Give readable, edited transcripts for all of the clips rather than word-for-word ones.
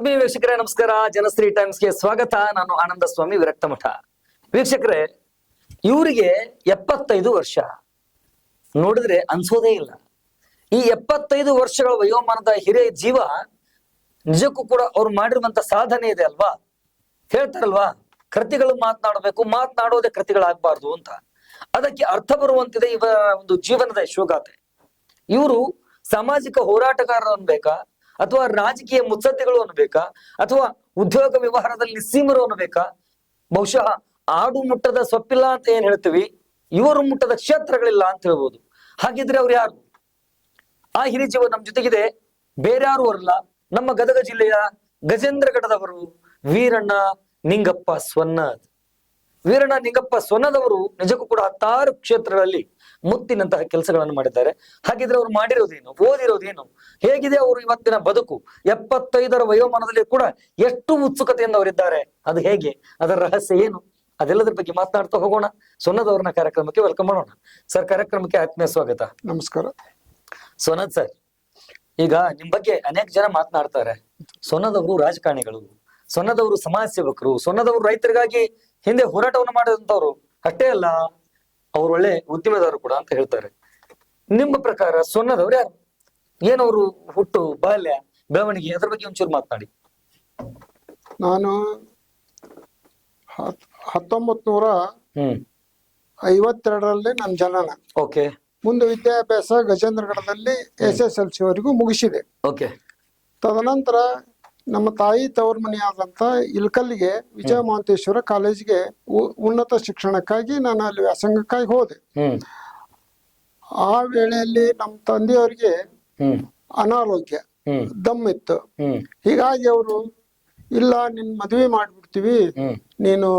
ಆತ್ಮೀಯ ವೀಕ್ಷಕರೇ ನಮಸ್ಕಾರ. ಜನಶ್ರೀ ಟೈಮ್ಸ್ಗೆ ಸ್ವಾಗತ. ನಾನು ಆನಂದ ಸ್ವಾಮಿ ವಿರಕ್ತಮಠ. ವೀಕ್ಷಕರೇ, ಇವರಿಗೆ 75 ವರ್ಷ. ನೋಡಿದ್ರೆ ಅನ್ಸೋದೇ ಇಲ್ಲ. ಈ 75 ವರ್ಷಗಳ ವಯೋಮಾನದ ಹಿರಿಯ ಜೀವ ನಿಜಕ್ಕೂ ಕೂಡ ಅವ್ರು ಮಾಡಿರುವಂತ ಸಾಧನೆ ಇದೆ ಅಲ್ವಾ. ಹೇಳ್ತಾರಲ್ವಾ, ಕೃತಿಗಳು ಮಾತನಾಡಬೇಕು, ಮಾತನಾಡೋದೇ ಕೃತಿಗಳಾಗಬಾರ್ದು ಅಂತ. ಅದಕ್ಕೆ ಅರ್ಥ ಬರುವಂತಿದೆ ಇವರ ಒಂದು ಜೀವನದ ಯಶೋಗಾಥೆ. ಇವರು ಸಾಮಾಜಿಕ ಹೋರಾಟಗಾರರು ಅನ್ಬೇಕಾ, ಅಥವಾ ರಾಜಕೀಯ ಮುತ್ಸದ್ದಿಗಳು ಅನ್ಬೇಕಾ, ಅಥವಾ ಉದ್ಯೋಗ ವ್ಯವಹಾರದಲ್ಲಿ ನಿಸ್ಸೀಮರು ಅನ್ಬೇಕಾ, ಬಹುಶಃ ಆಡು ಮುಟ್ಟದ ಸೊಪ್ಪಿಲ್ಲ ಅಂತ ಏನ್ ಹೇಳ್ತೀವಿ, ಇವರು ಮುಟ್ಟದ ಕ್ಷೇತ್ರಗಳಿಲ್ಲ ಅಂತ ಹೇಳ್ಬೋದು. ಹಾಗಿದ್ರೆ ಅವ್ರು ಯಾರು? ಆ ಹಿರಿಯ ಜೀವ ನಮ್ ಜೊತೆಗಿದೆ. ಬೇರೆ ಯಾರು ಅಲ್ಲ, ನಮ್ಮ ಗದಗ ಜಿಲ್ಲೆಯ ಗಜೇಂದ್ರಗಡದವರು ವೀರಣ್ಣ ನಿಂಗಪ್ಪ ಸ್ವನ್ನದ್. ವೀರಣ್ಣ ನಿಂಗಪ್ಪ ಸ್ವನ್ನದವರು ನಿಜಕ್ಕೂ ಕೂಡ 16 ಕ್ಷೇತ್ರಗಳಲ್ಲಿ ಮುತ್ತಿನಂತಹ ಕೆಲಸಗಳನ್ನು ಮಾಡಿದ್ದಾರೆ. ಹಾಗಿದ್ರೆ ಅವ್ರು ಮಾಡಿರೋದೇನು, ಓದಿರೋದೇನು, ಹೇಗಿದೆ ಅವರು ಇವತ್ತಿನ ಬದುಕು? 75ರ ವಯೋಮಾನದಲ್ಲಿ ಕೂಡ ಎಷ್ಟು ಉತ್ಸುಕತೆಯಿಂದ ಅವರಿದ್ದಾರೆ, ಅದು ಹೇಗೆ, ಅದರ ರಹಸ್ಯ ಏನು, ಅದೆಲ್ಲದ್ರ ಬಗ್ಗೆ ಮಾತನಾಡ್ತಾ ಹೋಗೋಣ. ಸ್ವನ್ನದವ್ರನ್ನ ಕಾರ್ಯಕ್ರಮಕ್ಕೆ ವೆಲ್ಕಮ್ ಮಾಡೋಣ. ಸರ್, ಕಾರ್ಯಕ್ರಮಕ್ಕೆ ಆತ್ಮೀಯ ಸ್ವಾಗತ. ನಮಸ್ಕಾರ. ಸ್ವನ್ನದ್ ಸರ್, ಈಗ ನಿಮ್ ಬಗ್ಗೆ ಅನೇಕ ಜನ ಮಾತನಾಡ್ತಾರೆ. ಸ್ವನ್ನದವರು ರಾಜಕಾರಣಿಗಳು, ಸ್ವನ್ನದವರು ಸಮಾಜ ಸೇವಕರು, ಸ್ವನ್ನದವರು ರೈತರಿಗಾಗಿ ಹಿಂದೆ ಹೋರಾಟವನ್ನು ಮಾಡಿದಂತವ್ರು. ಅಷ್ಟೇ ಅಲ್ಲ, ಅವ್ರು ಒಳ್ಳೆ ಉದ್ಯಮದಾರರು ಕೂಡ ಅಂತ ಹೇಳ್ತಾರೆ. ನಿಮ್ಮ ಪ್ರಕಾರ ಸ್ವನ್ನದವ್ರು ಯಾರು? ಏನವರು ಹುಟ್ಟು, ಬಾಲ್ಯ, ಬೆಳವಣಿಗೆ, ಅದ್ರ ಬಗ್ಗೆ ಒಂಚೂರು ಮಾತನಾಡಿ. ನಾನು 1952ರಲ್ಲಿ ನನ್ನ ಜನನ. ಓಕೆ. ಮುಂದೆ ವಿದ್ಯಾಭ್ಯಾಸ ಗಜೇಂದ್ರಗಡದಲ್ಲಿ SSLC ವರೆಗೂ ಮುಗಿಸಿದೆ. ಓಕೆ. ತದನಂತರ ನಮ್ಮ ತಾಯಿ ತವರು ಮನೆಯಾದಂತ ಇಲ್ಕಲ್ಲಿಗೆ ವಿಜಯ ಮಹಾಂತೇಶ್ವರ ಕಾಲೇಜಿಗೆ ಉನ್ನತ ಶಿಕ್ಷಣಕ್ಕಾಗಿ ನಾನು ಅಲ್ಲಿ ವ್ಯಾಸಂಗಕ್ಕಾಗಿ ಹೋದೆ. ಆ ವೇಳೆಯಲ್ಲಿ ನಮ್ಮ ತಂದೆಯವರಿಗೆ ಅನಾರೋಗ್ಯ, ದಮ್ ಇತ್ತು. ಹೀಗಾಗಿ ಅವರು, ಇಲ್ಲ ನಿನ್ ಮದುವೆ ಮಾಡ್ಬಿಡ್ತೀವಿ, ನೀನು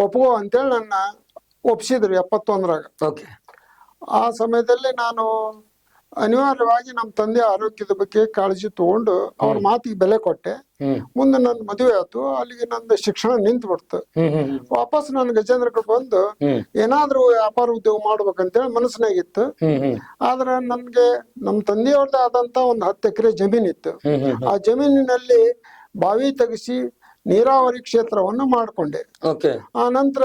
ಒಪ್ಕೋ ಅಂತೇಳಿ ನನ್ನ ಒಪ್ಸಿದ್ರು 71ರಾಗ. ಆ ಸಮಯದಲ್ಲಿ ನಾನು ಅನಿವಾರ್ಯವಾಗಿ ನಮ್ಮ ತಂದೆ ಆರೋಗ್ಯದ ಬಗ್ಗೆ ಕಾಳಜಿ ತಗೊಂಡು ಅವ್ರ ಮಾತಿಗೆ ಬೆಲೆ ಕೊಟ್ಟೆ. ಮುಂದೆ ನನ್ನ ಮದುವೆ ಆಯ್ತು. ಅಲ್ಲಿಗೆ ನಂದು ಶಿಕ್ಷಣ ನಿಂತು ಬಿಡ್ತು. ವಾಪಸ್ ನಾನು ಗಜೇಂದ್ರಗಡ ಬಂದು ಏನಾದ್ರೂ ವ್ಯಾಪಾರ ಉದ್ಯೋಗ ಮಾಡ್ಬೇಕಂತೇಳಿ ಮನಸ್ಸಿನಾಗಿತ್ತು. ಆದ್ರೆ ನನ್ಗೆ ನಮ್ಮ ತಂದೆಯವ್ರದ್ದು ಆದಂತ ಒಂದು 10 ಎಕರೆ ಜಮೀನಿತ್ತು. ಆ ಜಮೀನಿನಲ್ಲಿ ಬಾವಿ ತೆಗೆಸಿ ನೀರಾವರಿ ಕ್ಷೇತ್ರವನ್ನು ಮಾಡ್ಕೊಂಡೆ. ಆ ನಂತರ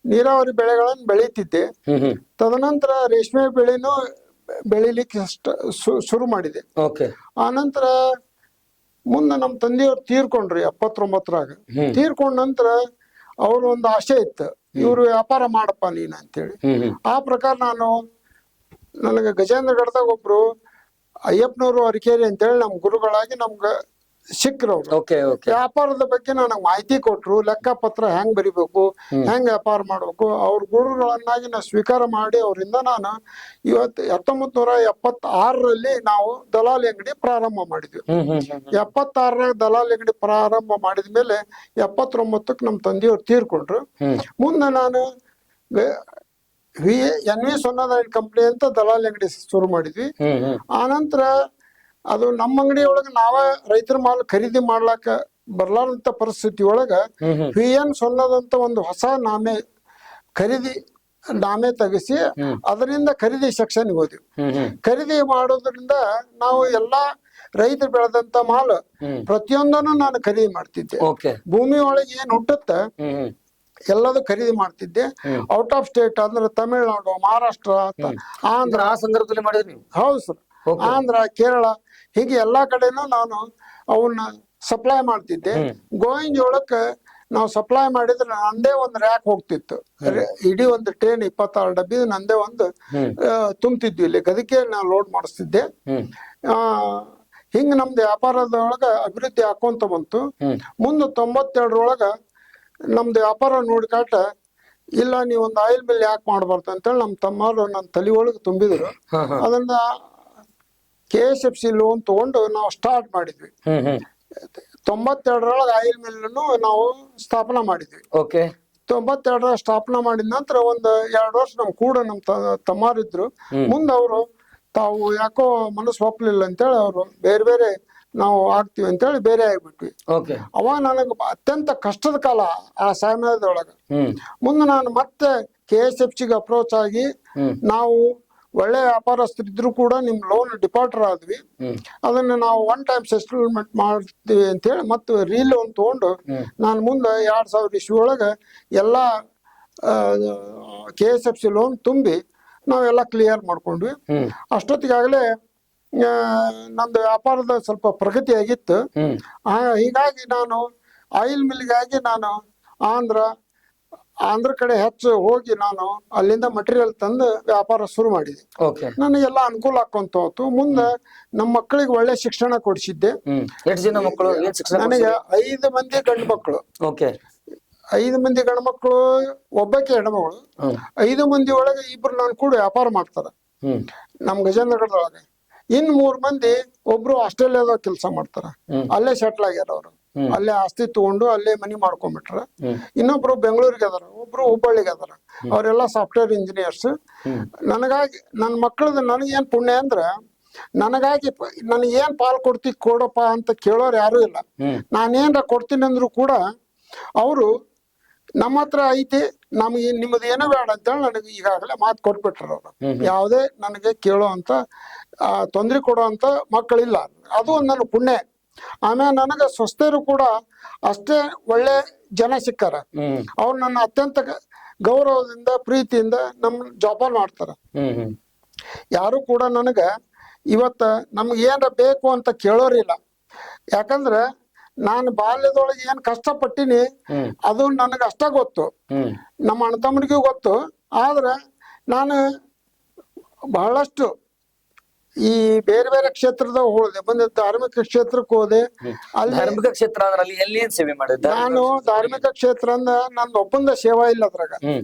ನೀರಾವರಿ ಬೆಳೆಗಳನ್ನು ಬೆಳೀತಿದ್ದೆ. ತದನಂತರ ರೇಷ್ಮೆ ಬೆಳೆನೂ ಬೆಳಿಲಿಕ್ಕೆ ಶುರು ಮಾಡಿದೆ. ಆ ನಂತರ ಮುಂದೆ ನಮ್ಮ ತಂದೆಯವ್ರು ತೀರ್ಕೊಂಡ್ರಿ 79ರಾಗ. ತೀರ್ಕೊಂಡ ನಂತರ ಅವ್ರ ಒಂದು ಆಸೆ ಇತ್ತು, ಇವ್ರು ವ್ಯಾಪಾರ ಮಾಡಪ್ಪ ನೀನ್ ಅಂತೇಳಿ. ಆ ಪ್ರಕಾರ ನನಗೆ ಗಜೇಂದ್ರಗಡದಾಗ ಒಬ್ರು ಅಯ್ಯಪ್ಪನವರು ಅರಿಕೇರಿ ಅಂತೇಳಿ ನಮ್ ಗುರುಗಳಾಗಿ ನಮ್ಗ ಸಿಕ್ರವ್ರು. ವ್ಯಾಪಾರದ ಬಗ್ಗೆ ನನಗೆ ಮಾಹಿತಿ ಕೊಟ್ರು. ಲೆಕ್ಕಪತ್ರ ಹೆಂಗ್ ಬರಿಬೇಕು, ಹೆಂಗ್ ವ್ಯಾಪಾರ ಮಾಡ್ಬೇಕು, ಅವ್ರ ಗುರುಗಳನ್ನಾಗಿ ನಾ ಸ್ವೀಕಾರ ಮಾಡಿ ಅವರಿಂದ ನಾನು 1976ರಲ್ಲಿ ನಾವು ದಲಾಲಿ ಅಂಗಡಿ ಪ್ರಾರಂಭ ಮಾಡಿದ್ವಿ. 76ರಾಗ ದಲಾಲಿ ಅಂಗಡಿ ಪ್ರಾರಂಭ ಮಾಡಿದ್ಮೇಲೆ 79ಕ್ಕೆ ನಮ್ಮ ತಂದೆಯವ್ರು ತೀರ್ಕೊಂಡ್ರು. ಮುಂದೆ ನಾನು NV ಸ್ವನ್ನದ್ ಆಯಿಲ್ ಕಂಪ್ನಿ ಅಂತ ದಲಾಲಿ ಅಂಗಡಿ ಶುರು ಮಾಡಿದ್ವಿ. ಆನಂತರ ಅದು ನಮ್ಮ ಅಂಗಡಿ ಒಳಗ ನಾವ ರೈತರ ಮಾಲ್ ಖರೀದಿ ಮಾಡ್ಲಾಕ ಬರ್ಲಾರಂತ ಪರಿಸ್ಥಿತಿ ಒಳಗ VN ಸ್ವನ್ನದ್ ಅಂತ ಒಂದು ಹೊಸ ನಾಮೆ ತೆಗಿಸಿ ಅದರಿಂದ ಖರೀದಿ ಸೆಕ್ಷನ್ ಹೋದ್ವಿ. ಖರೀದಿ ಮಾಡೋದ್ರಿಂದ ನಾವು ಎಲ್ಲಾ ರೈತರು ಬೆಳೆದಂತ ಮಾಲ್ ಪ್ರತಿಯೊಂದನ್ನು ನಾನು ಖರೀದಿ ಮಾಡ್ತಿದ್ದೆ. ಭೂಮಿ ಒಳಗೆ ಏನ್ ಹುಟ್ಟುತ್ತ ಎಲ್ಲದೂ ಖರೀದಿ ಮಾಡ್ತಿದ್ದೆ. ಔಟ್ ಆಫ್ ಸ್ಟೇಟ್ ಅಂದ್ರೆ ತಮಿಳುನಾಡು, ಮಹಾರಾಷ್ಟ್ರ, ಆಂಧ್ರ. ಆ ಸಂದರ್ಭದಲ್ಲಿ ಮಾಡಿದ್ರಿ? ಹೌದು ಸರ್. ಆಂಧ್ರ, ಕೇರಳ, ಹೀಗೆ ಎಲ್ಲಾ ಕಡೆನೂ ನಾನು ಅವನ್ನ ಸಪ್ಲೈ ಮಾಡ್ತಿದ್ದೆ. ಗೋವಿಂಜೋಳಕ್ಕ ನಾವು ಸಪ್ಲೈ ಮಾಡಿದ್ರೆ ನಂದೇ ಒಂದು ರ್ಯಾಕ್ ಹೋಗ್ತಿತ್ತು. ಇಡೀ ಒಂದು ಟ್ರೈನ್ 26 ಡಬ್ಬಿ ನಂದೇ ಒಂದು ತುಂಬ್ತಿದ್ವಿ. ಇಲ್ಲಿ ಗದಕ್ಕೆ ನಾವು ಲೋಡ್ ಮಾಡಿಸ್ತಿದ್ದೆ. ಹಿಂಗ ನಮ್ದು ವ್ಯಾಪಾರದೊಳಗ ಅಭಿವೃದ್ಧಿ ಹಾಕೊಂತ ಬಂತು. ಮುಂದೆ 92ರೊಳಗ ನಮ್ದು ವ್ಯಾಪಾರ ನೋಡ್ಕಾಟ, ಇಲ್ಲ ನೀವ್ ಒಂದು ಆಯಿಲ್ ಮಿಲ್ ಯಾಕೆ ಮಾಡ್ಬಾರ್ದು ಅಂತೇಳಿ ನಮ್ಮ ತಮ್ಮರು ನನ್ನ ತಲೆ ಒಳಗೆ ತುಂಬಿದ್ರು. ಅದನ್ನ KSFC ಲೋನ್ ತಗೊಂಡು ನಾವು ಸ್ಟಾರ್ಟ್ ಮಾಡಿದ್ವಿ. 92ರೊಳಗೆ ಆಯಿಲ್ ಮಿಲ್ ನಾವು ಸ್ಥಾಪನಾ ಮಾಡಿದ್ವಿ. 92ರ ಸ್ಥಾಪನಾ ಮಾಡಿದ ನಂತರ ಒಂದು 2 ವರ್ಷ ನಮ್ ಕೂಡ ನಮ್ ತಮ್ಮಾರಿದ್ರು. ಮುಂದೆ ಅವರು ತಾವು ಯಾಕೋ ಮನಸ್ಸು ಒಪ್ಪಲಿಲ್ಲ ಅಂತೇಳಿ ಅವರು ಬೇರೆ ಬೇರೆ ನಾವು ಆಗ್ತೀವಿ ಅಂತೇಳಿ ಬೇರೆ ಆಗ್ಬಿಟ್ವಿ. ಅವಾಗ ನನಗೆ ಅತ್ಯಂತ ಕಷ್ಟದ ಕಾಲ ಆ ಸಮಯದೊಳಗ. ಮುಂದೆ ನಾನು ಮತ್ತೆ KSFCಗೆ ಅಪ್ರೋಚ್ ಆಗಿ ನಾವು ಒಳ್ಳೆ ವ್ಯಾಪಾರಸ್ಥರಿದ್ರು ಕೂಡ ನಿಮ್ ಲೋನ್ ಡಿಪಾರ್ಟರ್ ಆದ್ವಿ, ಅದನ್ನ ನಾವು ಒನ್ ಟೈಮ್ ಸೆಟಲ್ಮೆಂಟ್ ಮಾಡ್ತೀವಿ ಅಂತ ಹೇಳಿ ಮತ್ತು ಲೋನ್ ತಗೊಂಡು ನಾನು ಮುಂದೆ 2000 ಇಸ್ವಿ ಒಳಗೆ ಎಲ್ಲಾ KSFC ಲೋನ್ ತುಂಬಿ ನಾವೆಲ್ಲ ಕ್ಲಿಯರ್ ಮಾಡ್ಕೊಂಡ್ವಿ. ಅಷ್ಟೊತ್ತಿಗಾಗಲೇ ನಂದು ವ್ಯಾಪಾರದ ಸ್ವಲ್ಪ ಪ್ರಗತಿ ಆಗಿತ್ತು. ಹೀಗಾಗಿ ನಾನು ಆಯಿಲ್ ಮಿಲ್ಗಾಗಿ ನಾನು ಆಂಧ್ರ ಕಡೆ ಹೆಚ್ಚು ಹೋಗಿ ನಾನು ಅಲ್ಲಿಂದ ಮಟೀರಿಯಲ್ ತಂದು ವ್ಯಾಪಾರ ಶುರು ಮಾಡಿದೆ. ನನಗೆಲ್ಲ ಅನುಕೂಲ ಆಕೊಂತ ಹೋತು. ಮುಂದೆ ನಮ್ಮ ಮಕ್ಕಳಿಗೆ ಒಳ್ಳೆ ಶಿಕ್ಷಣ ಕೊಡಿಸಿದ್ದೆ. ನನಗೆ 5 ಮಂದಿ ಗಂಡು ಮಕ್ಕಳು, 5 ಮಂದಿ ಗಂಡು ಮಕ್ಕಳು, ಒಬ್ಬಕ್ಕೆ ಹೆಣ್ಮಗಳು. 5 ಮಂದಿ ಒಳಗೆ 2 ನಾನು ಕೂಡ ವ್ಯಾಪಾರ ಮಾಡ್ತಾರ ನಮ್ ಗಜೇಂದ್ರಗಢದೊಳಗೆ. ಇನ್ 3 ಮಂದಿ ಒಬ್ರು ಆಸ್ಟ್ರೇಲಿಯಾದಾಗ ಕೆಲಸ ಮಾಡ್ತಾರ, ಅಲ್ಲೇ ಸೆಟ್ಲ್ ಆಗ್ಯಾರ ಅವರು, ಅಲ್ಲೇ ಆಸ್ತಿ ತಗೊಂಡು ಅಲ್ಲೇ ಮನಿ ಮಾಡ್ಕೊಂಡ್ಬಿಟ್ರ. ಇನ್ನೊಬ್ರು ಬೆಂಗಳೂರಿಗೆ ಅದಾರ, ಒಬ್ರು ಹುಬ್ಬಳ್ಳಿಗೆ ಅದಾರ. ಅವರೆಲ್ಲ ಸಾಫ್ಟ್ವೇರ್ ಇಂಜಿನಿಯರ್ಸ್. ನನಗಾಗಿ ನನ್ನ ಮಕ್ಕಳದ ನನಗೇನ್ ಪುಣ್ಯ ಅಂದ್ರ, ನನಗಾಗಿ ನನಗೇನ್ ಪಾಲ್ ಕೊಡಪ್ಪ ಅಂತ ಕೇಳೋರು ಯಾರು ಇಲ್ಲ. ನಾನೇನ್ರ ಕೊಡ್ತೀನಿ ಅಂದ್ರು ಕೂಡ ಅವರು ನಮ್ಮ ಹತ್ರ ಐತಿ, ನಮ್ಗೆ ನಿಮ್ಮದು ಏನೋ ಬೇಡ ಅಂತೇಳಿ ನನಗೆ ಈಗಾಗಲೇ ಮಾತು ಕೊಟ್ಬಿಟ್ರ ಅವರು. ಯಾವುದೇ ನನಗೆ ಕೇಳೋ ಅಂತ ತೊಂದರೆ ಕೊಡೋ ಅಂತ ಮಕ್ಕಳಿಲ್ಲ. ಅದು ಒಂದು ನನ್ನ ಪುಣ್ಯ. ಆಮೇಲೆ ನನಗೆ ಸ್ವಸ್ಥರು ಕೂಡ ಅಷ್ಟೇ ಒಳ್ಳೆ ಜನ ಸಿಕ್ಕಾರ. ಅವ್ರು ನನ್ನ ಅತ್ಯಂತ ಗೌರವದಿಂದ ಪ್ರೀತಿಯಿಂದ ನಮ್ಮ ಜೋಪಾನ ಮಾಡ್ತಾರ. ಯಾರು ಕೂಡ ನನಗ ಇವತ್ತ ನಮ್ಗೆ ಏನಾರ ಬೇಕು ಅಂತ ಕೇಳೋರಿಲ್ಲ. ಯಾಕಂದ್ರೆ ನಾನು ಬಾಲ್ಯದೊಳಗೆ ಏನ್ ಕಷ್ಟಪಟ್ಟಿನಿ ಅದು ನನಗೆ ಅಷ್ಟ ಗೊತ್ತು, ನಮ್ಮ ಅಣ್ಣ ತಮ್ಮನಿಗೂ ಗೊತ್ತು. ಆದ್ರೆ ನಾನು ಬಹಳಷ್ಟು ಈ ಬೇರೆ ಬೇರೆ ಕ್ಷೇತ್ರದಾಗ ಹೋದೆ, ಬಂದ ಧಾರ್ಮಿಕ ಕ್ಷೇತ್ರಕ್ಕೆ ಹೋದೆ. ಅಲ್ಲಿ ಧಾರ್ಮಿಕ ಕ್ಷೇತ್ರ ಅಲ್ಲಿ ಎಲ್ಲಿ ಸೇವೆ ಮಾಡಿದ್ದೆ ನಾನು? ಧಾರ್ಮಿಕ ಕ್ಷೇತ್ರ ಅಂದ ನಂದು ಒಬ್ಬಂದ ಸೇವಾ ಇಲ್ಲ ಅದ್ರಾಗ.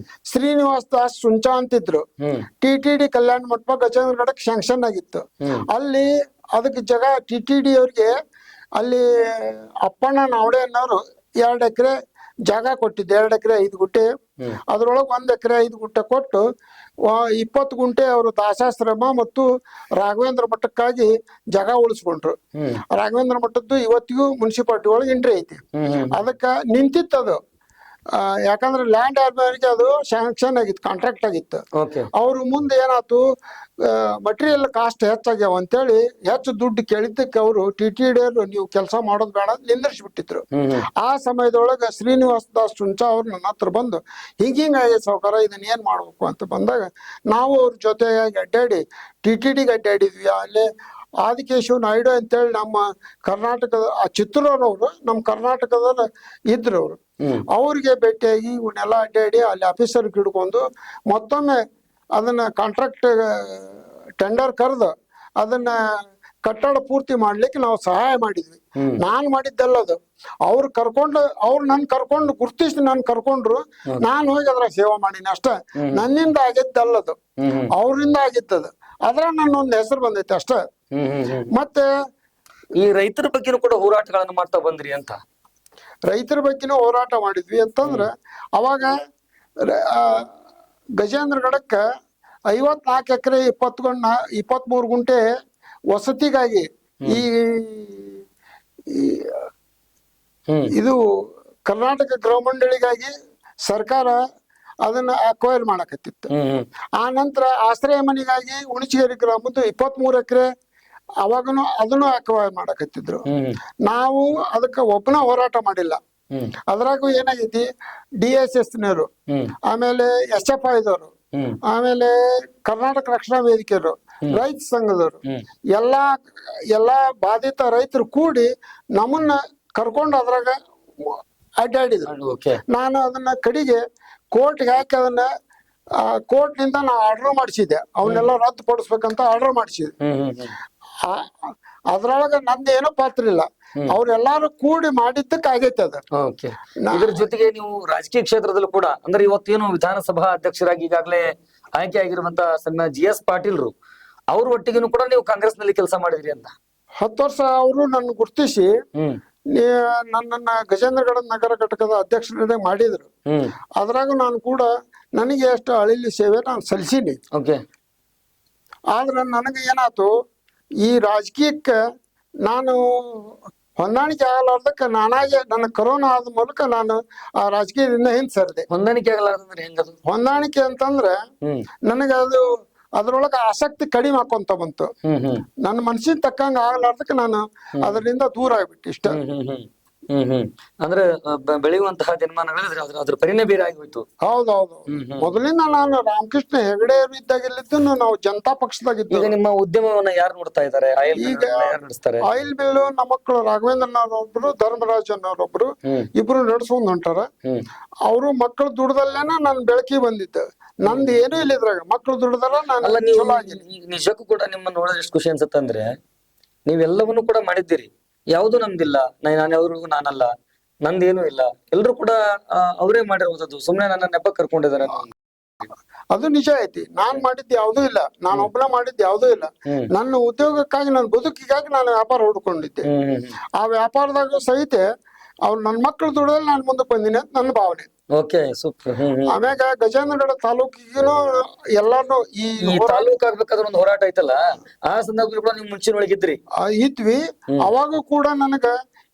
ಶ್ರೀನಿವಾಸ್ ದಾಸ್ ಸುಂಚಾ ಅಂತಿದ್ರು, TTD ಕಲ್ಯಾಣ ಮಂಟಪ ಗಜೇಂದ್ರಗಢಕ್ಕೆ ಶಾಂಕ್ಷನ್ ಆಗಿತ್ತು. ಅಲ್ಲಿ ಅದಕ್ಕೆ ಜಾಗ TTD ಅವ್ರಿಗೆ ಅಲ್ಲಿ ಅಪ್ಪಣ್ಣ ನಾವಡೆ ಅನ್ನೋರು 2 ಎಕರೆ ಜಾಗ ಕೊಟ್ಟಿದ್ದೆ, 2 ಎಕರೆ 5 ಗುಂಟೆ. ಅದ್ರೊಳಗೆ 1 ಎಕರೆ 5 ಗುಂಟೆ ಕೊಟ್ಟು 20 ಗುಂಟೆ ಅವರು ದಾಸಾಶ್ರಮ ಮತ್ತು ರಾಘವೇಂದ್ರ ಮಠಕ್ಕಾಗಿ ಜಾಗ ಉಳಿಸ್ಕೊಂಡ್ರು. ರಾಘವೇಂದ್ರ ಮಠದ್ದು ಇವತ್ತಿಗೂ ಮುನ್ಸಿಪಾಲಿಟಿ ಒಳಗೆ ಎಂಟ್ರಿ ಐತಿ. ಅದಕ್ಕ ನಿಂತಿತ್ತದು. ಯಾಕಂದ್ರೆ ಲ್ಯಾಂಡ್ ಯಾರ್ಗೆ ಅದು ಶಾಂಕ್ಷನ್ ಆಗಿತ್ತು, ಕಾಂಟ್ರಾಕ್ಟ್ ಆಗಿತ್ತು. ಅವ್ರು ಮುಂದೆ ಏನಾಯ್ತು, ಮಟೀರಿಯಲ್ ಕಾಸ್ಟ್ ಹೆಚ್ಚಾಗ್ಯಾವ ಅಂತೇಳಿ ಹೆಚ್ಚು ದುಡ್ಡು ಕೇಳಿದ್ದಕ್ಕೆ ಅವರು TTD ನೀವು ಕೆಲಸ ಮಾಡೋದು ಬೇಡ ನಿಂದಿರ್ಸಿಬಿಟ್ಟಿದ್ರು. ಆ ಸಮಯದೊಳಗೆ ಶ್ರೀನಿವಾಸ್ ದಾಸ್ ಸುಂಚಾ ಅವ್ರು ನನ್ನ ಹತ್ರ ಬಂದು ಹಿಂಗಾಗಿ ಸಾವುಕಾರ ಇದನ್ನ ಏನ್ ಮಾಡ್ಬೇಕು ಅಂತ ಬಂದಾಗ ನಾವು ಅವ್ರ ಜೊತೆಯಾಗಿ ಅಡ್ಡಾಡಿ TTDಗೆ ಅಡ್ಡಾಡಿದ್ವಿ. ಅಲ್ಲೇ ಆದಿಕೇಶವ್ ನಾಯ್ಡು ಅಂತೇಳಿ ನಮ್ಮ ಕರ್ನಾಟಕದ ಚಿತ್ತೂರವ್ರವ್ರು ನಮ್ಮ ಕರ್ನಾಟಕದ ಇದ್ರು. ಅವರು ಅವ್ರಿಗೆ ಭೇಟಿಯಾಗಿ ಇವನ್ನೆಲ್ಲ ಅಡ್ಡಾಡಿ ಅಲ್ಲಿ ಆಫೀಸರ್ ಹಿಡ್ಕೊಂಡು ಮತ್ತೊಮ್ಮೆ ಅದನ್ನ ಕಾಂಟ್ರಾಕ್ಟ್ ಟೆಂಡರ್ ಕರೆದು ಅದನ್ನ ಕಟ್ಟಡ ಪೂರ್ತಿ ಮಾಡ್ಲಿಕ್ಕೆ ನಾವು ಸಹಾಯ ಮಾಡಿದ್ವಿ. ನಾನ್ ಮಾಡಿದ್ದಲ್ಲ ಅದು, ಅವ್ರು ಕರ್ಕೊಂಡು ಗುರ್ತಿಸಿ ನಾನು ಕರ್ಕೊಂಡ್ರು. ನಾನು ಹೋಗಿ ಅದ್ರ ಸೇವೆ ಮಾಡೀನಿ ಅಷ್ಟ. ನನ್ನಿಂದ ಆಗಿದ್ದಲ್ಲದು, ಅವ್ರಿಂದ ಆಗಿದ್ದದು. ಅದ್ರ ನನ್ನೊಂದು ಹೆಸರು ಬಂದೈತೆ ಅಷ್ಟ. ಮತ್ತೆ ಈ ರೈತರ ಬಗ್ಗೆನೂ ಕೂಡ ಹೋರಾಟಗಳನ್ನು ಮಾಡ್ತಾ ಬಂದ್ರಿ ಅಂತ. ರೈತರ ಬಗ್ಗೆನೂ ಹೋರಾಟ ಮಾಡಿದ್ವಿ ಅಂತಂದ್ರ ಅವಾಗ ಗಜೇಂದ್ರಗಢಕ್ಕ 54 ಎಕರೆ 23 ಗುಂಟೆ ವಸತಿಗಾಗಿ ಇದು ಕರ್ನಾಟಕ ಗೃಹ ಮಂಡಳಿಗಾಗಿ ಸರ್ಕಾರ ಅದನ್ನ ಅಕ್ವೈರ್ ಮಾಡಕತ್ತಿತ್ತು. ಆ ನಂತರ ಆಶ್ರಯ ಮನೆಗಾಗಿ ಹುಣಸಗೇರಿ ಗ್ರಾಮದ್ದು 23 ಎಕರೆ ಅವಾಗನು ಅದನ್ನು ಅಕ್ವೈರ್ ಮಾಡಕತ್ತಿದ್ರು. ನಾವು ಅದಕ್ಕೆ ಒಬ್ಬನ ಹೋರಾಟ ಮಾಡಿಲ್ಲ. ಅದ್ರಾಗೂ ಏನಾಗೈತಿ, DSS ನವರು, ಆಮೇಲೆ SFI ದವರು, ಆಮೇಲೆ ಕರ್ನಾಟಕ ರಕ್ಷಣಾ ವೇದಿಕೆಯವರು, ರೈತ ಸಂಘದವರು, ಎಲ್ಲಾ ಬಾಧಿತ ರೈತರು ಕೂಡಿ ನಮ್ಮನ್ನ ಕರ್ಕೊಂಡು ಅದ್ರಾಗ ಅಡ್ಡಾಡಿದ್ರು. ನಾನು ಅದನ್ನ ಕಡೆಗೆ ಕೋರ್ಟ್ಗೆ ಹಾಕಿ ಅದನ್ನ ಕೋರ್ಟ್ ನಿಂದ ನಾ ಆರ್ಡರ್ ಮಾಡಿಸಿದ್ದೆ. ಅವನ್ನೆಲ್ಲ ರದ್ದು ಪಡಿಸ್ಬೇಕಂತ ಆರ್ಡರ್ ಮಾಡಿಸಿದೆ. ಅದ್ರೊಳಗ ನಂದು ಏನೋ ಪಾತ್ರ ಇಲ್ಲ, ಅವ್ರೆಲ್ಲಾರು ಕೂಡಿ ಮಾಡಿದ್ದಕ್ಕೆ ಆಗೈತೆ ಅದ. ಇದ್ರ ಜೊತೆಗೆ ನೀವು ರಾಜಕೀಯ ಕ್ಷೇತ್ರದಲ್ಲೂ ಕೂಡ ಅಂದ್ರೆ ಇವತ್ತೇನು ವಿಧಾನಸಭಾ ಅಧ್ಯಕ್ಷರಾಗಿ ಈಗಾಗಲೇ ಆಯ್ಕೆ ಆಗಿರುವಂತ ಸಣ್ಣ GS ಪಾಟೀಲ್ರು ಅವ್ರ ಒಟ್ಟಿಗೆನು ಕೂಡ ನೀವು ಕಾಂಗ್ರೆಸ್ ನಲ್ಲಿ ಕೆಲಸ ಮಾಡಿದ್ರಿ ಅಂತ. 10 ವರ್ಷ ಅವರು ನನ್ನ ಗುರ್ತಿಸಿ ನನ್ನನ್ನ ಗಜೇಂದ್ರಗಢ ನಗರ ಘಟಕದ ಅಧ್ಯಕ್ಷರೇ ಮಾಡಿದ್ರು. ಅದ್ರಾಗ ನಾನು ಕೂಡ ನನಗೆ ಎಷ್ಟು ಅಳಿಲಿ ಸೇವೆ ನಾನು ಸಲ್ಲಿಸೀನಿ. ಆದ್ರೆ ನನಗೆ ಏನಾಯ್ತು, ಈ ರಾಜಕೀಯಕ್ಕೆ ನಾನು ಹೊಂದಾಣಿಕೆ ಆಗಲಾರ್ದಕ್ಕೆ ನಾನಾಗೆ ನನ್ನ ಕೊರೋನಾ ಆದ ಮೂಲಕ ನಾನು ಆ ರಾಜಕೀಯದಿಂದ ಹಿಂದೆ ಸರಿದೆ. ಹೊಂದಾಣಿಕೆ ಆಗಲಾರ್ದಂದ್ರೆ ಹೆಂಗದು? ಹೊಂದಾಣಿಕೆ ಅಂತಂದ್ರೆ ನನಗೆ ಅದು ಅದ್ರೊಳಗ ಆಸಕ್ತಿ ಕಡಿಮೆ ಹಾಕೊಂತ ಬಂತು. ನನ್ನ ಮನ್ಸಿನ ತಕ್ಕಂಗ ಆಗ್ಲಾರ್ದಕ್ಕೆ ನಾನು ಅದರಿಂದ ದೂರ ಆಗ್ಬಿಟ್ಟು ಇಷ್ಟ. ಅಂದ್ರೆ ಬೆಳೆಯುವಂತಹ ದಿನಮಾನಗಳಿದ್ರೆ ಅದ್ರ ಪರಿಣಯ ಬೇರೆ ಆಗೋಯ್ತು. ಹೌದೌದು. ಮೊದಲಿಂದ ನಾನು ರಾಮಕೃಷ್ಣ ಹೆಗಡೆ ಇದ್ದಾಗಿಲ್ಲಿದ್ದು ನಾವು ಜನತಾ ಪಕ್ಷದಾಗಿದ್ದು. ಈಗ ನಿಮ್ಮ ಉದ್ಯಮವನ್ನ ಯಾರು ನೋಡ್ತಾ ಇದ್ದಾರೆ? ಈಗ ನಡೆಸ್ತಾರೆ ಆಯಿಲ್ ಮಿಲ್ ನಮ್ಮ ಮಕ್ಕಳು ರಾಘವೇಂದ್ರನವರೊಬ್ರು, ಧರ್ಮರಾಜ್ ಅನ್ನೋರೊಬ್ರು, ಇಬ್ರು ನಡ್ಸ್ಕೊಂಡ್ ಹೊಂಟಾರ. ಅವರು ಮಕ್ಕಳು ದುಡ್ದಲ್ಲೇನ ನಾನು ಬೆಳಕಿ ಬಂದಿದ್ದೆ. ನಂದು ಏನೂ ಇಲ್ಲ ಇದ್ರಾಗ, ಮಕ್ಕಳು ದುಡ್ದಾರ ನಾನು ಚಲೋ ಆಗಿನಿ. ನಿಜಕ್ಕೂ ಕೂಡ ನಿಮ್ಮ ನೋಡೋದು ಎಷ್ಟು ಖುಷಿ ಅನ್ಸುತ್ತಂದ್ರೆ ನೀವೆಲ್ಲವನ್ನೂ ಕೂಡ ಮಾಡಿದ್ದೀರಿ. ಯಾವ್ದು ನಮ್ದಿಲ್ಲ, ನಾನ್ಯಾವ್ರಿಗೂ ನಾನಲ್ಲ, ನಂದೇನು ಇಲ್ಲ, ಎಲ್ರು ಕೂಡ ಅವರೇ ಮಾಡಿರುವಂತದ್ದು. ಸುಮ್ನೆ ನನ್ನ ನೆಪ ಕರ್ಕೊಂಡಿದ್ದಾರೆ. ಅದು ನಿಜ ಐತಿ. ನಾನ್ ಮಾಡಿದ್ ಯಾವ್ದೂ ಇಲ್ಲ, ನಾನು ಒಬ್ಬನ ಮಾಡಿದ್ ಯಾವ್ದೂ ಇಲ್ಲ. ನನ್ನ ಉದ್ಯೋಗಕ್ಕಾಗಿ, ನನ್ನ ಬದುಕಿಗಾಗಿ ನಾನು ವ್ಯಾಪಾರ ಹುಡ್ಕೊಂಡಿದ್ದೆ. ಆ ವ್ಯಾಪಾರದಾಗ ಸಹಿತ ಅವ್ರು ನನ್ನ ಮಕ್ಕಳು ದುಡ್ದಲ್ಲಿ ನಾನು ಮುಂದಕ್ಕೆ ಬಂದಿನಿ ಅಂತ ನನ್ನ ಭಾವನೆ. Okay, super. ಆಮ್ಯಾಗ ಗಜೇಂದ್ರಗಡ ತಾಲೂಕಿಗೂ ಎಲ್ಲಾರು ಈ ತಾಲೂಕ್ ಆಗ್ಬೇಕಾದ್ರೆ ಒಂದು ಹೋರಾಟ ಐತಲ್ಲ, ಆ ಸಂದರ್ಭದಲ್ಲಿ ಕೂಡ ನೀವು ಮುಂಚಿನೊಳಗಿದ್ರಿ. ಇದ್ವಿ. ಅವಾಗ ಕೂಡ ನನಗ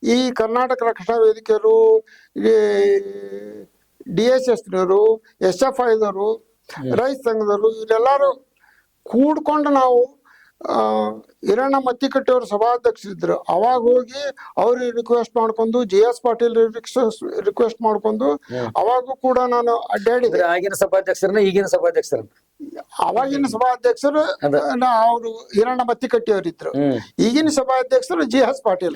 ಈ ಕರ್ನಾಟಕ ರಕ್ಷಣಾ ವೇದಿಕೆಯವರು, DSSನವರು, SFIದವರು, ರೈತ ಸಂಘದವರು, ಇವರೆಲ್ಲರೂ ಕೂಡ್ಕೊಂಡು ನಾವು ಹಿರಣ್ಣ ಮತ್ತಿಕಟ್ಟಿಯವ್ರ ಸಭಾಧ್ಯಕ್ಷರಿದ್ರು. ಅವಾಗ ಹೋಗಿ ಅವ್ರಿಗೆ ರಿಕ್ವೆಸ್ಟ್ ಮಾಡ್ಕೊಂಡು, JS ಪಾಟೀಲ್ ರಿಕ್ವೆಸ್ಟ್ ಮಾಡ್ಕೊಂಡು ಅವಾಗೂ ಕೂಡ ನಾನು ಅಡ್ಡಾಡಿದ್ರೆ. ಆಗಿನ ಸಭಾಧ್ಯಕ್ಷರನ್ನ ಈಗಿನ ಸಭಾಧ್ಯಕ್ಷರನ್ನ? ಅವಾಗಿನ ಸಭಾಧ್ಯಕ್ಷರು ಅವರು ಹಿರಣ್ಣ ಮತ್ತಿಕಟ್ಟಿಯವ್ರು ಇದ್ರು. ಈಗಿನ ಸಭಾಧ್ಯಕ್ಷರು JS ಪಾಟೀಲ್.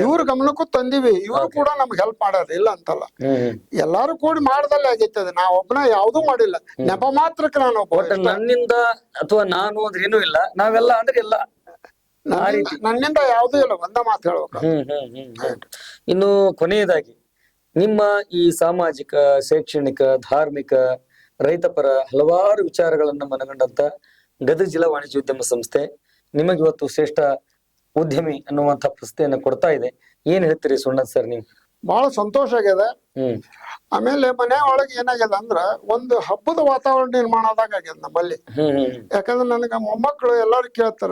ಇವ್ರ ಗಮನಕ್ಕೂ ತಂದಿವಿ. ಇವ್ರು ಕೂಡ ನಮ್ಗೆ ಹೆಲ್ಪ್ ಮಾಡೋದು ಇಲ್ಲ ಅಂತಲ್ಲ, ಎಲ್ಲಾರು ಕೂಡಿ ಮಾಡ್ದಲ್ಲೇ ಆಗೈತೆ. ಅದು ನಾವ್ ಒಬ್ಬನ ಯಾವ್ದೂ ಮಾಡಿಲ್ಲ, ನೆಪ ಮಾತ್ರಕ್ಕೆ ನಾನು ಒಬ್ಬ. ನನ್ನಿಂದ ಅಥವಾ ನಾನು ಅಂದ್ರೆ ಏನೂ ಇಲ್ಲ, ನಾವೆಲ್ಲ ಅಂದ್ರೆ ಎಲ್ಲ ನನ್ನಿಂದ ಯಾವ್ದೂ ಇಲ್ಲ, ಒಂದ ಮಾತು ಹೇಳ್ಬೇಕು. ಇನ್ನು ಕೊನೆಯದಾಗಿ ನಿಮ್ಮ ಈ ಸಾಮಾಜಿಕ, ಶೈಕ್ಷಣಿಕ, ಧಾರ್ಮಿಕ, ರೈತಪರ ಹಲವಾರು ವಿಚಾರಗಳನ್ನ ಮನಗಂಡಂತ ಗದಗ ಜಿಲ್ಲಾ ವಾಣಿಜ್ಯೋದ್ಯಮ ಸಂಸ್ಥೆ ನಿಮಗೆ ಇವತ್ತು ಶ್ರೇಷ್ಠ ಉದ್ಯಮಿ ಅನ್ನುವಂತ ಪ್ರಶಸ್ತಿಯನ್ನ ಕೊಡ್ತಾ ಇದೆ. ಏನ್ ಹೇಳ್ತೀರಿ ಸುಣ್ಣದ್ ಸರ್ ನೀವು? ಬಹಳ ಸಂತೋಷ ಆಗ್ಯದ. ಆಮೇಲೆ ಮನೆ ಒಳಗೆ ಏನಾಗ್ಯದ ಅಂದ್ರ ಒಂದು ಹಬ್ಬದ ವಾತಾವರಣ ನಿರ್ಮಾಣ ಆದಾಗ ಆಗ್ಯದ ನಮ್ಮಲ್ಲಿ. ಯಾಕಂದ್ರೆ ನನಗ ಮೊಮ್ಮಕ್ಕಳು ಎಲ್ಲಾರು ಕೇಳ್ತಾರ,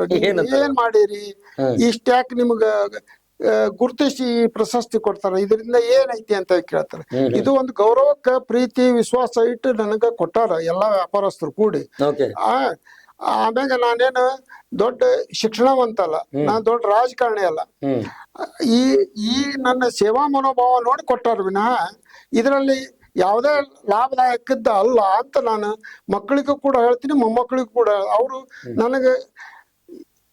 ಏನ್ ಮಾಡಿರಿ, ಇಷ್ಟ್ಯಾಕ್ ನಿಮ್ಗ ಗುರುತಿಸಿ ಪ್ರಶಸ್ತಿ ಕೊಡ್ತಾರ, ಇದರಿಂದ ಏನೈತಿ ಅಂತ ಕೇಳ್ತಾರ. ಇದು ಒಂದು ಗೌರವಕ್ಕ, ಪ್ರೀತಿ, ವಿಶ್ವಾಸ ಇಟ್ಟು ನನಗ ಕೊಟ್ಟಾರ ಎಲ್ಲಾ ವ್ಯಾಪಾರಸ್ಥರು ಕೂಡಿ. ಆಮ್ಯಾಗ ನಾನೇನು ದೊಡ್ಡ ಶಿಕ್ಷಣವಂತಲ್ಲ, ನಾನ್ ದೊಡ್ಡ ರಾಜಕಾರಣಿ ಅಲ್ಲ. ಈ ನನ್ನ ಸೇವಾ ಮನೋಭಾವ ನೋಡಿ ಕೊಟ್ಟಾರ ವಿನಃ ಇದರಲ್ಲಿ ಯಾವುದೇ ಲಾಭದಾಯಕದ್ದ ಅಲ್ಲ ಅಂತ ನಾನು ಮಕ್ಕಳಿಗೂ ಕೂಡ ಹೇಳ್ತೀನಿ, ಮೊಮ್ಮಕ್ಕಳಿಗೂ ಕೂಡ. ಅವರು ನನಗೆ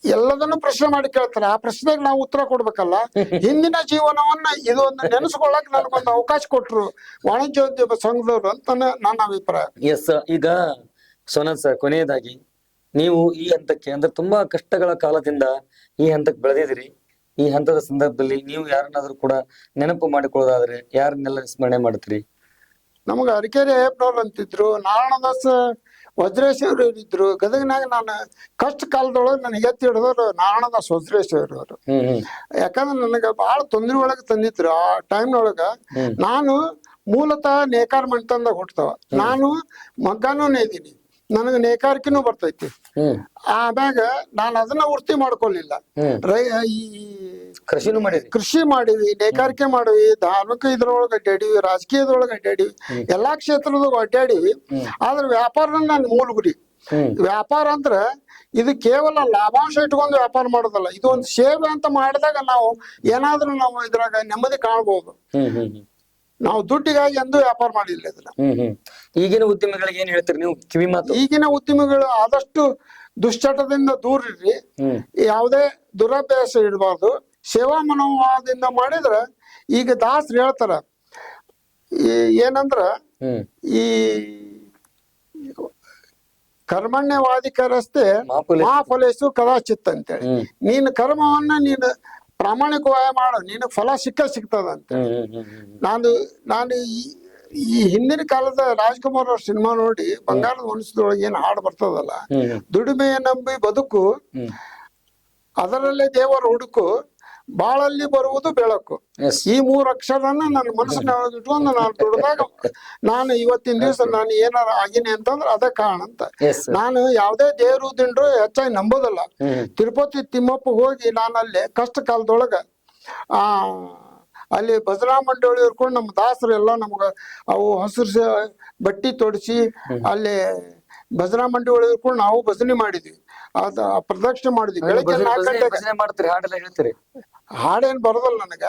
ಎಲ್ಲದನ್ನು ಪ್ರಶ್ನೆ ಮಾಡಿ ಕೇಳ್ತಾರೆ. ಆ ಪ್ರಶ್ನೆಗೆ ನಾವು ಉತ್ತರ ಕೊಡ್ಬೇಕಲ್ಲ. ಹಿಂದಿನ ಜೀವನವನ್ನ ಇದೊಂದು ನೆನೆಸ್ಕೊಳ್ಳಕ್ ನನಗೊಂದು ಅವಕಾಶ ಕೊಟ್ರು ವಾಣಿಜ್ಯೋದ್ಯಮ ಸಂಘದವ್ರು ಅಂತ ನನ್ನ ಅಭಿಪ್ರಾಯ. ಎಸ್. ಈಗ ಸೋನದ್ ಸರ್, ಕೊನೆಯದಾಗಿ ನೀವು ಈ ಹಂತಕ್ಕೆ ಅಂದ್ರೆ ತುಂಬಾ ಕಷ್ಟಗಳ ಕಾಲದಿಂದ ಈ ಹಂತಕ್ಕೆ ಬೆಳೆದಿದ್ದೀರಿ. ಈ ಹಂತದ ಸಂದರ್ಭದಲ್ಲಿ ನೀವು ಯಾರನ್ನಾದ್ರೂ ಕೂಡ ನೆನಪು ಮಾಡಿಕೊಳ್ಳೋದಾದ್ರೆ ಯಾರನ್ನೆಲ್ಲ ಸ್ಮರಣೆ ಮಾಡ್ತೀರಿ? ನಮಗ ಅರಕೇರಿ ಅಯ್ಯಪ್ಪನವ್ರು ಅಂತಿದ್ರು, ನಾರಾಯಣದಾಸ್ ವಜ್ರೇಶ್ವರ ಇದ್ರು. ಗದಗಿನಾಗ ನಾನು ಕಷ್ಟ ಕಾಲದೊಳಗೆ ನನಗೆ ಎತ್ತಿ ಹಿಡಿದವ್ರು ನಾರಾಯಣದಾಸ್ ವಜ್ರೇಶ್ವರ ಅವರು. ಯಾಕಂದ್ರೆ ನನಗ ಬಹಳ ತೊಂದರೆ ಒಳಗೆ ತಂದಿದ್ರು. ಆ ಟೈಮ್ನೊಳಗ ನಾನು ಮೂಲತಃ ನೇಕಾರ ಮಣ್ತಂದಾಗ ಹುಟ್ಟತವ. ನಾನು ಮಗ್ಗಾನೂ ನೇದೀನಿ, ನನಗ ನೇಕಾರಿಕೆನೂ ಬರ್ತೈತಿ. ಆಮ್ಯಾಗ ನಾನು ಅದನ್ನ ವೃತ್ತಿ ಮಾಡ್ಕೊಳ್ಲಿಲ್ಲ. ಕೃಷಿ ಮಾಡಿವಿ, ನೇಕಾರಿಕೆ ಮಾಡಿವಿ, ಧಾರ್ಮಿಕ ಇದ್ರೊಳಗೆ ಅಡ್ಡಾಡಿವಿ, ರಾಜಕೀಯದೊಳಗೆ ಅಡ್ಡಾಡಿವಿ, ಎಲ್ಲಾ ಕ್ಷೇತ್ರದಾಗ ಅಡ್ಡಾಡಿವಿ. ಆದ್ರೆ ವ್ಯಾಪಾರ ನನ್ನ ಮೂಲ ಗುರಿ. ವ್ಯಾಪಾರ ಅಂದ್ರ ಇದು ಕೇವಲ ಲಾಭಾಂಶ ಇಟ್ಕೊಂಡು ವ್ಯಾಪಾರ ಮಾಡೋದಲ್ಲ, ಇದು ಒಂದು ಸೇವೆ ಅಂತ ಮಾಡಿದಾಗ ನಾವು ಏನಾದ್ರೂ ನಾವು ಇದ್ರಾಗ ನೆಮ್ಮದಿ ಕಾಣ್ಬೋದು. ನಾವು ದುಡ್ಡಿಗಾಗಿ ಎಂದೂ ವ್ಯಾಪಾರ ಮಾಡಿಲ್ಲ ಇದನ್ನ. ಈಗಿನ ಉದ್ಯಮಿಗಳಿಗೆ ಏನ್ ಹೇಳ್ತೀರಿ ನೀವು ಕಿವಿ ಮಾತು? ಈಗಿನ ಉದ್ಯಮಿಗಳು ಆದಷ್ಟು ದುಶ್ಚಟದಿಂದ ದೂರ ಇರ್ರಿ, ಯಾವುದೇ ದುರಭ್ಯಾಸ ಇಡಬಾರ್ದು, ಸೇವಾ ಮನೋಭಾವದಿಂದ ಮಾಡಿದ್ರ. ಈಗ ದಾಸರು ಹೇಳ್ತಾರ ಏನಂದ್ರ, ಈ ಕರ್ಮಣ್ಯವಾದಿಕರಸ್ತೆ ಮಹಾಫಲೇಶು ಕದಾಚಿತ್ ಅಂತೇಳಿ. ನೀನ್ ಕರ್ಮವನ್ನ ನೀನು ಪ್ರಾಮಾಣಿಕವಾಗಿ ಮಾಡು, ನೀನು ಫಲ ಸಿಗ್ತದ ಅಂತ. ನಾನು ಈ ಹಿಂದಿನ ಕಾಲದ ರಾಜ್ಕುಮಾರ್ ಅವ್ರ ಸಿನಿಮಾ ನೋಡಿ, ಬಂಗಾರದ ಮನಸ್ಸದೊಳಗೆ ಏನ್ ಹಾಡು ಬರ್ತದಲ್ಲ, ದುಡಿಮೆಯ ನಂಬಿ ಬದುಕು, ಅದರಲ್ಲೇ ದೇವರ ಹುಡುಕು, ಬಾಳಲ್ಲಿ ಬರುವುದು ಬೆಳಕು. ಈ 3 ಅಕ್ಷರನ ನನ್ನ ಮನಸ್ಸಿನೊಳಗೆ ಇಟ್ಕೊಂಡು ನಾನು ದುಡ್ದಾಗ ನಾನು ಇವತ್ತಿನ ದಿವಸ ನಾನು ಏನಾರ ಆಗಿನಿ ಅಂತಂದ್ರೆ ಅದೇ ಕಾರಣ ಅಂತ. ನಾನು ಯಾವುದೇ ದೇವ್ರು ದಿಂಡ್ರು ಹೆಚ್ಚಾಗಿ ನಂಬೋದಲ್ಲ. ತಿರುಪತಿ ತಿಮ್ಮಪ್ಪ ಹೋಗಿ ನಾನು ಅಲ್ಲಿ ಕಷ್ಟ ಕಾಲದೊಳಗ ಅಲ್ಲಿ ಭಜನಾ ಮಂಡಳಿ ಇರ್ಕೊಂಡು ನಮ್ಮ ದಾಸರು ಎಲ್ಲ ನಮ್ಗ ಅವು ಹಸಿರು ಬಟ್ಟಿ ತೊಡಿಸಿ ಅಲ್ಲಿ ಭಜನಾ ಮಂಡಿ ಒಳಗೆ ಕೂಡ ನಾವು ಭಜನೆ ಮಾಡಿದ್ವಿ, ಅದ ಪ್ರದಕ್ಷಿಣೆ ಮಾಡಿದ್ವಿ ಬೆಳಗ್ಗೆ 4 ಗಂಟೆಗೆ. ಭಜನೆ ಮಾಡ್ತೀರಿ, ಹಾಡೆಲ್ಲ ಹೇಳ್ತೀರಿ? ಹಾಡೇನ್ ಬರೋದಲ್ಲ ನನಗ,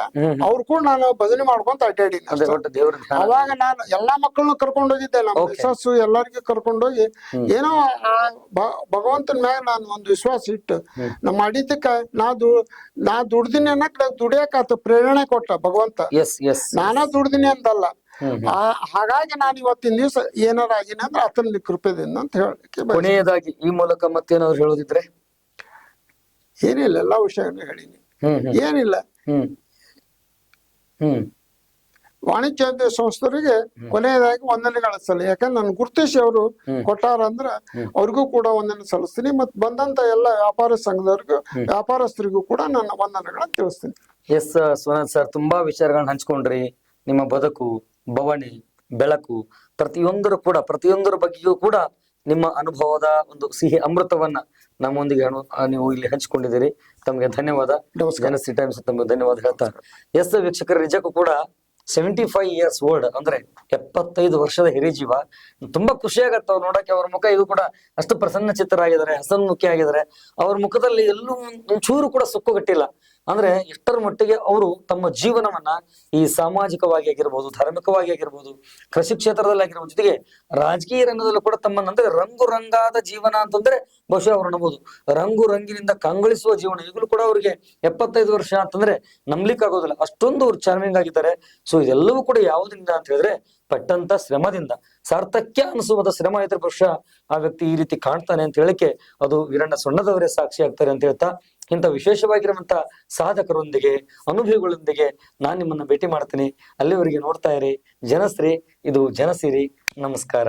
ಅವ್ರು ಕೂಡ ನಾನು ಭಜನೆ ಮಾಡ್ಕೊಂತ ಅಡ್ಡಾಡಿನಿ ಅದೇ ಒಟ್ಟು ದೇವ್ರ ಧ್ಯಾನ. ಅವಾಗ ನಾನು ಎಲ್ಲಾ ಮಕ್ಕಳನ್ನು ಕರ್ಕೊಂಡು ಹೋಗಿದ್ದೆ, ನಮ್ಮ ಮಿಸಸ್ಸು ಎಲ್ಲರಿಗೂ ಕರ್ಕೊಂಡೋಗಿ ಏನೋ ಆ ಭಗವಂತನ ಮ್ಯಾಗ ನಾನು ಒಂದು ವಿಶ್ವಾಸ ಇಟ್ಟು ನಮ್ಮ ಅಡಿತಕ್ಕ ನಾ ದುಡ್ದಿನಿ ಅನ್ನಕ್ ದುಡಿಯಕ್ ಆತ ಪ್ರೇರಣೆ ಕೊಟ್ಟ ಭಗವಂತ. ಎಸ್ ಎಸ್ ನಾನಾ ದುಡ್ದಿನಿ ಅಂತಲ್ಲ. ಹಾಗಾಗಿ ನಾನು ಇವತ್ತಿನ ದಿವಸ ಏನಾರ ಆಗಿನಿ ಅಂದ್ರೆ ಆತನ ಕೃಪೆದಿಂದ ಅಂತ ಹೇಳಲಿಕ್ಕೆ ಕೊನೆಯದಾಗಿ ಈ ಮೂಲಕ ಮತ್ತೇನಾದ್ರು ಹೇಳೋದಿದ್ರೆ? ಏನಿಲ್ಲ, ಎಲ್ಲಾ ವಿಷಯವನ್ನು ಹೇಳಿನಿ. ಏನಿಲ್ಲ, ವಾಣಿಜ್ಯ ಸಂಸ್ಥರಿಗೆ ಕೊನೆಯದಾಗಿ ವಂದನೆಗಳ ಸಲ, ಯಾಕಂದ್ರೆ ನನ್ ಗುರುತೇಶ್ ಅವರು ಕೊಟ್ಟಾರ ಅಂದ್ರ ಅವ್ರಿಗೂ ಕೂಡ ವಂದನೆ ಸಲ್ಲಿಸ್ತೀನಿ. ಮತ್ ಬಂದಂತ ಎಲ್ಲ ವ್ಯಾಪಾರ ಸಂಘದವ್ರಿಗೂ ವ್ಯಾಪಾರಸ್ಥರಿಗೂ ಕೂಡ ನನ್ನ ವಂದನೆಗಳನ್ನ ತಿಳಿಸ್ತೀನಿ. ಎಸ್ ಸುನಂದ್ ಸರ್, ತುಂಬಾ ವಿಚಾರಗಳನ್ನ ಹಂಚ್ಕೊಂಡ್ರಿ. ನಿಮ್ಮ ಬದುಕು, ಬವಣೆ, ಬೆಳಕು, ಪ್ರತಿಯೊಂದರ ಬಗ್ಗೆಯೂ ಕೂಡ ನಿಮ್ಮ ಅನುಭವದ ಒಂದು ಸಿಹಿ ಅಮೃತವನ್ನ ನಮ್ಮೊಂದಿಗೆ ನೀವು ಇಲ್ಲಿ ಹಂಚಿಕೊಂಡಿದ್ದೀರಿ. ತಮಗೆ ಧನ್ಯವಾದ. ಜನಶ್ರೀ ಟೈಮ್ಸ್ ತಮಗೆ ಧನ್ಯವಾದ ಹೇಳ್ತಾ, ಎಸ್ ವೀಕ್ಷಕರ, ನಿಜಕ್ಕೂ ಕೂಡ 75 years ಓಲ್ಡ್ ಅಂದ್ರೆ 75 ವರ್ಷದ ಹಿರಿಜೀವ. ತುಂಬಾ ಖುಷಿ ಆಗತ್ತ ಅವ್ರು ನೋಡಕ್ಕೆ. ಅವ್ರ ಮುಖ ಇದು ಕೂಡ ಅಷ್ಟು ಪ್ರಸನ್ನ ಚಿತ್ತರಾಗಿದ್ದಾರೆ, ಹಸನ್ಮುಖಿ ಆಗಿದ್ದಾರೆ. ಅವ್ರ ಮುಖದಲ್ಲಿ ಎಲ್ಲೂ ಒಂಚೂರು ಕೂಡ ಸುಕ್ಕುಗಟ್ಟಿಲ್ಲ. ಅಂದ್ರೆ ಎಷ್ಟರ ಮಟ್ಟಿಗೆ ಅವರು ತಮ್ಮ ಜೀವನವನ್ನ ಈ ಸಾಮಾಜಿಕವಾಗಿ ಆಗಿರ್ಬೋದು, ಧಾರ್ಮಿಕವಾಗಿ ಆಗಿರ್ಬೋದು, ಕೃಷಿ ಕ್ಷೇತ್ರದಲ್ಲಿ ಆಗಿರ್ಬೋದು, ಜೊತೆಗೆ ರಾಜಕೀಯ ರಂಗದಲ್ಲೂ ಕೂಡ ತಮ್ಮನ್ನಂದ್ರೆ ರಂಗು ರಂಗಾದ ಜೀವನ ಅಂತಂದ್ರೆ ಬಹುಶಃ ಅವ್ರು ಅನ್ಬೋದು. ರಂಗು ರಂಗಿನಿಂದ ಕಂಗೊಳಿಸುವ ಜೀವನ. ಈಗಲೂ ಕೂಡ ಅವ್ರಿಗೆ 75 ವರ್ಷ ಅಂತಂದ್ರೆ ನಂಬ್ಲಿಕ್ಕೆ ಆಗೋದಿಲ್ಲ, ಅಷ್ಟೊಂದು ಅವ್ರು ಚಾರ್ಮಿಂಗ್ ಆಗಿದ್ದಾರೆ. ಸೊ ಇದೆಲ್ಲವೂ ಕೂಡ ಯಾವುದರಿಂದ ಅಂತ ಹೇಳಿದ್ರೆ ಪಟ್ಟಂತ ಶ್ರಮದಿಂದ. ಸಾರ್ಥಕ್ಯ ಅನಿಸುವುದ ಶ್ರಮ ಇದ್ರೆ ಬಹುಶಃ ಆ ವ್ಯಕ್ತಿ ಈ ರೀತಿ ಕಾಣ್ತಾನೆ ಅಂತ ಹೇಳಿಕೆ ಅದು ವೀರಣ್ಣ ಸೊಣ್ಣದವರೇ ಸಾಕ್ಷಿ ಆಗ್ತಾರೆ ಅಂತ ಹೇಳ್ತಾ, ಇಂಥ ವಿಶೇಷವಾಗಿರುವಂತ ಸಾಧಕರೊಂದಿಗೆ, ಅನುಭವಿಗಳೊಂದಿಗೆ ನಾನು ನಿಮ್ಮನ್ನ ಭೇಟಿ ಮಾಡ್ತೀನಿ. ಅಲ್ಲಿವರೆಗೆ ನೋಡ್ತಾ ಇರಿ ಜನಶ್ರೀ. ಇದು ಜನಸಿರಿ. ನಮಸ್ಕಾರ.